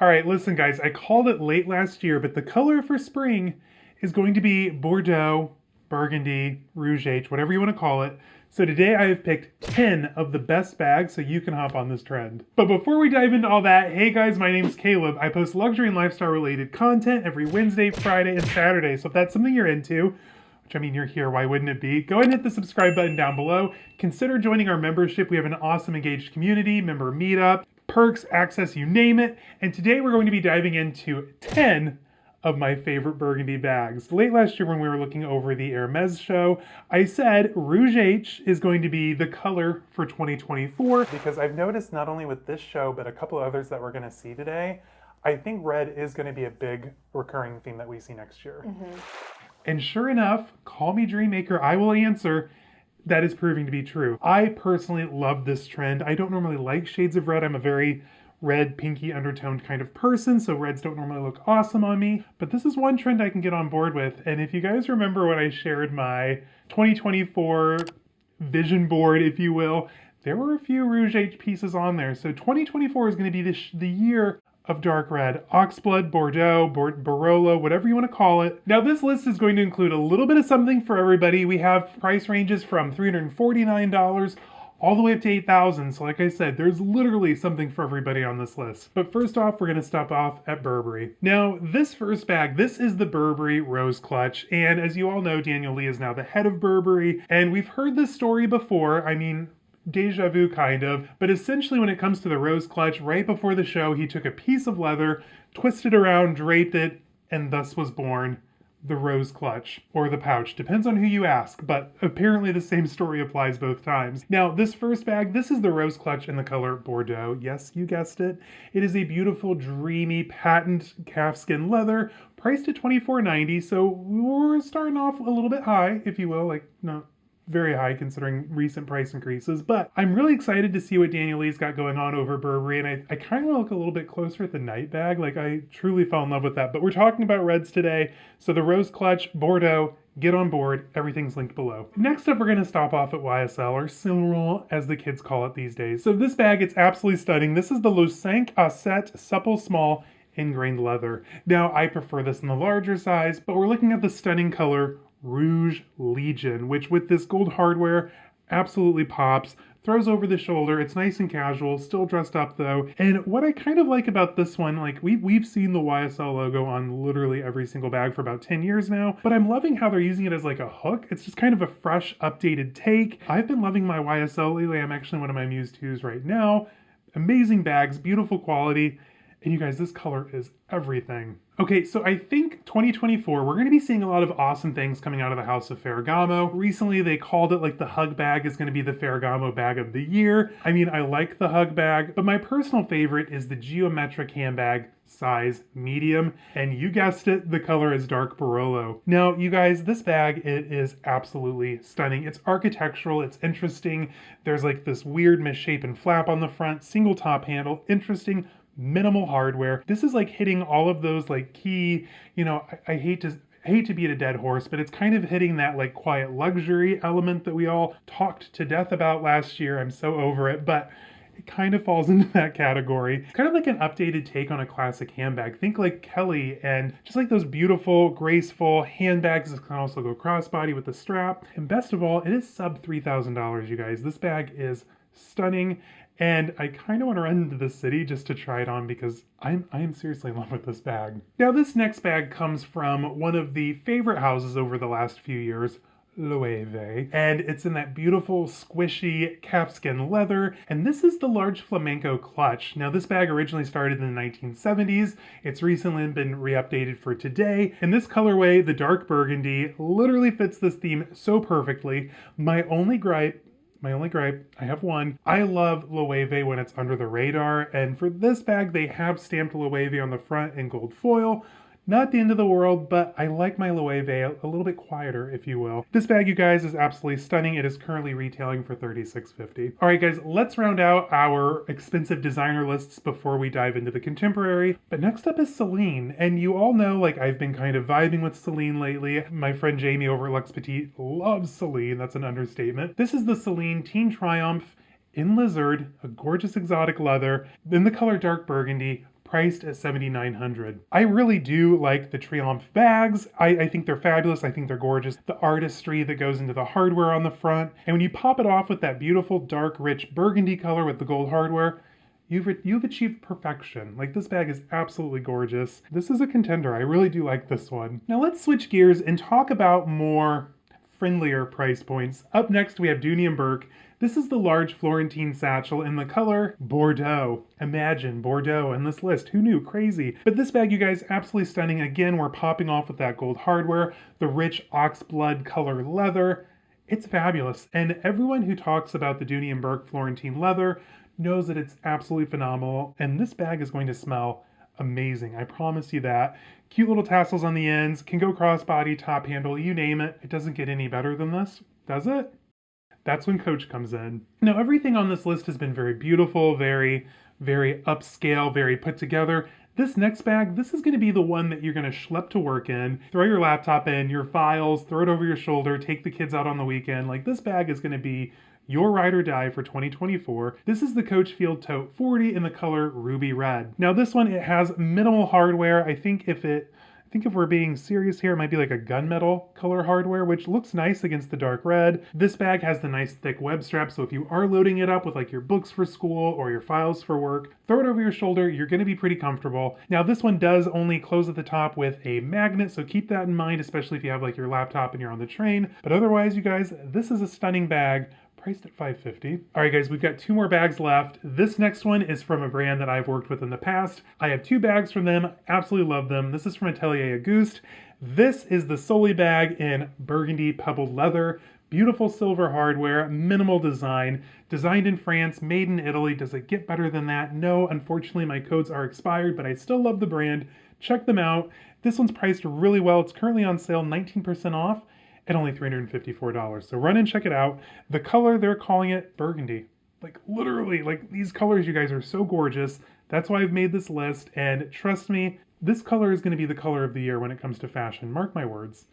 All right, listen guys, I called it late last year, but the color for spring is going to be Bordeaux, Burgundy, Rouge H, whatever you want to call it. So today I have picked 10 of the best bags so you can hop on this trend. But before we dive into all that, hey guys, my name's Caleb. I post luxury and lifestyle related content every Wednesday, Friday, and Saturday. So if that's something you're into, which I mean, you're here, why wouldn't it be? Go ahead and hit the subscribe button down below. Consider joining our membership. We have an awesome engaged community, member meetup, perks, access, you name it. And today we're going to be diving into 10 of my favorite Burgundy bags. Late last year when we were looking over the Hermès show, I said Rouge H is going to be the color for 2024. Because I've noticed not only with this show, but a couple of others that we're gonna see today, I think red is gonna be a big recurring theme that we see next year. And sure enough, call me Dreammaker, I will answer. That is proving to be true. I personally love this trend. I don't normally like shades of red. I'm a very red, pinky undertoned kind of person, so reds don't normally look awesome on me. But this is one trend I can get on board with. And if you guys remember when I shared my 2024 vision board, if you will, there were a few Rouge H pieces on there. So 2024 is going to be the year of dark red. Oxblood, Bordeaux, Barolo, whatever you want to call it. Now this list is going to include a little bit of something for everybody. We have price ranges from $349 all the way up to $8,000. So like I said, there's literally something for everybody on this list. But first off, we're gonna stop off at Burberry. Now this first bag, this is the Burberry Rose Clutch. And as you all know, Daniel Lee is now the head of Burberry. And we've heard this story before. I mean, deja vu kind of, but essentially when it comes to the rose clutch, right before the show, he took a piece of leather, twisted around, draped it, and thus was born the rose clutch, or the pouch, depends on who you ask, but apparently the same story applies both times. Now, this first bag, this is the rose clutch in the color Bordeaux. Yes, you guessed it. It is a beautiful, dreamy, patent calfskin leather, priced at $24.90, so we're starting off a little bit high, if you will, like, not very high considering recent price increases, but I'm really excited to see what Daniel Lee's got going on over Burberry, and I kind of want to look a little bit closer at the night bag. Like, I truly fell in love with that, but we're talking about reds today, so the rose clutch, Bordeaux, get on board, everything's linked below. Next up, we're going to stop off at YSL, or Celine, as the kids call it these days. So this bag, it's absolutely stunning. This is the Le 5 à 7 Supple Small ingrained leather. Now, I prefer this in the larger size, but we're looking at the stunning color Rouge Legion, which with this gold hardware absolutely pops, throws over the shoulder. It's nice and casual, still dressed up though. And what I kind of like about this one, like we've seen the YSL logo on literally every single bag for about 10 years now, but I'm loving how they're using it as like a hook. It's just kind of a fresh, updated take. I've been loving my YSL lately. I'm actually one of my Muse 2s right now. Amazing bags, beautiful quality. And you guys, this color is everything. Okay, so I think 2024, we're going to be seeing a lot of awesome things coming out of the house of Ferragamo. Recently, they called it like the hug bag is going to be the Ferragamo bag of the year. I mean, I like the hug bag, but my personal favorite is the Geometric handbag size medium. And you guessed it, the color is dark Barolo. Now, you guys, this bag, it is absolutely stunning. It's architectural, it's interesting. There's like this weird misshapen flap on the front, single top handle, interesting, minimal hardware. This is like hitting all of those like key, you know, I hate to beat a dead horse, but it's kind of hitting that like quiet luxury element that we all talked to death about last year. I'm so over it, but it kind of falls into that category. It's kind of like an updated take on a classic handbag. Think like Kelly and just like those beautiful, graceful handbags that can also go crossbody with the strap. And best of all, it is sub $3,000, you guys. This bag is stunning. And I kind of want to run into the city just to try it on because I am seriously in love with this bag. Now this next bag comes from one of the favorite houses over the last few years, Loewe, and it's in that beautiful squishy calfskin leather, and this is the large flamenco clutch. Now this bag originally started in the 1970s. It's recently been re-updated for today, and this colorway, the dark burgundy, literally fits this theme so perfectly. My only gripe, I have one. I love Loewe when it's under the radar, and for this bag, they have stamped Loewe on the front in gold foil. Not the end of the world, but I like my Loewe a little bit quieter, if you will. This bag, you guys, is absolutely stunning. It is currently retailing for $36.50. All right, guys, let's round out our expensive designer lists before we dive into the contemporary. But next up is Celine, and you all know, like, I've been kind of vibing with Celine lately. My friend Jamie over at Luxe Petite loves Celine. That's an understatement. This is the Celine Teen Triumph in lizard, a gorgeous exotic leather, in the color dark burgundy. priced at $7,900. I really do like the Triomphe bags. I think they're fabulous. I think they're gorgeous. The artistry that goes into the hardware on the front. And when you pop it off with that beautiful dark rich burgundy color with the gold hardware, you've achieved perfection. Like, this bag is absolutely gorgeous. This is a contender. I really do like this one. Now let's switch gears and talk about more friendlier price points. Up next we have Dooney and Burke. This is the large Florentine satchel in the color Bordeaux. Imagine Bordeaux in this list. Who knew? Crazy. But this bag, you guys, absolutely stunning. Again, we're popping off with that gold hardware, the rich oxblood color leather. It's fabulous. And everyone who talks about the Dooney and Burke Florentine leather knows that it's absolutely phenomenal. And this bag is going to smell amazing. I promise you that. Cute little tassels on the ends, can go crossbody, top handle, you name it. It doesn't get any better than this, does it? That's when Coach comes in. Now, everything on this list has been very beautiful, very upscale, very put together. This next bag, this is going to be the one that you're going to schlep to work in, throw your laptop in, your files, throw it over your shoulder, take the kids out on the weekend. Like, this bag is going to be your ride or die for 2024. This is the Coach Field Tote 40 in the color Ruby Red. Now this one, it has minimal hardware. I think if we're being serious here, it might be like a gunmetal color hardware, which looks nice against the dark red. This bag has the nice thick web strap, so if you are loading it up with like your books for school or your files for work, throw it over your shoulder, you're gonna be pretty comfortable. Now this one does only close at the top with a magnet, so keep that in mind, especially if you have like your laptop and you're on the train. But otherwise, you guys, this is a stunning bag, priced at $550. All right, guys, we've got 2 more bags left. This next one is from a brand that I've worked with in the past. I have 2 bags from them, absolutely love them. This is from Ateliers Auguste. This is the Sully bag in burgundy pebbled leather. Beautiful silver hardware, minimal design, designed in France, made in Italy. Does it get better than that? No, unfortunately my codes are expired, but I still love the brand. Check them out. This one's priced really well. It's currently on sale, 19% off. At only $354. So run and check it out. The color, they're calling it burgundy. Like, literally, like, these colors, you guys, are so gorgeous. That's why I've made this list. And trust me, this color is going to be the color of the year when it comes to fashion. Mark my words.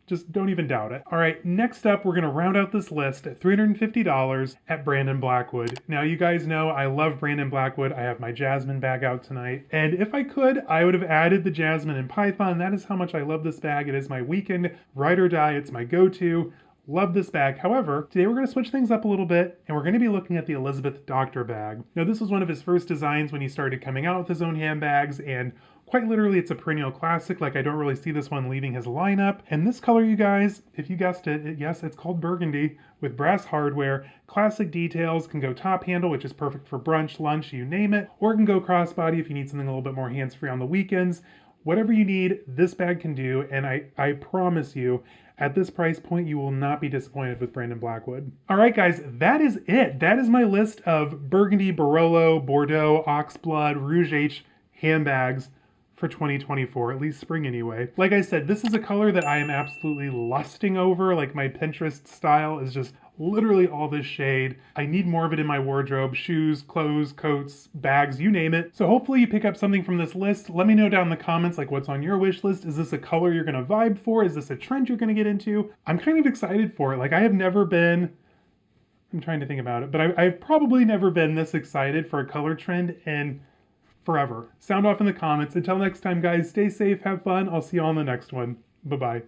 Just don't even doubt it. All right, next up, we're going to round out this list at $350 at Brandon Blackwood. Now, you guys know I love Brandon Blackwood. I have my Jasmine bag out tonight. And if I could, I would have added the Jasmine and Python. That is how much I love this bag. It is my weekend ride or die. It's my go-to. Love this bag. However, today we're going to switch things up a little bit, and we're going to be looking at the Elizabeth Doctor bag. Now, this was one of his first designs when he started coming out with his own handbags, and quite literally, it's a perennial classic. Like, I don't really see this one leaving his lineup. And this color, you guys, if you guessed it, yes, it's called burgundy with brass hardware. Classic details, can go top handle, which is perfect for brunch, lunch, you name it, or it can go crossbody if you need something a little bit more hands-free on the weekends. Whatever you need, this bag can do, and I promise you, at this price point, you will not be disappointed with Brandon Blackwood. All right, guys, that is it. That is my list of Burgundy, Barolo, Bordeaux, Oxblood, Rouge H handbags for 2024, at least spring anyway. Like I said, this is a color that I am absolutely lusting over. Like, my Pinterest style is just literally all this shade. I need more of it in my wardrobe. Shoes, clothes, coats, bags, you name it. So hopefully you pick up something from this list. Let me know down in the comments, like, what's on your wish list. Is this a color you're gonna vibe for? Is this a trend you're gonna get into? I'm kind of excited for it. Like, I have never been, I'm trying to think about it, but I've probably never been this excited for a color trend in forever. Sound off in the comments. Until next time, guys, stay safe, have fun. I'll see you on the next one. Bye-bye.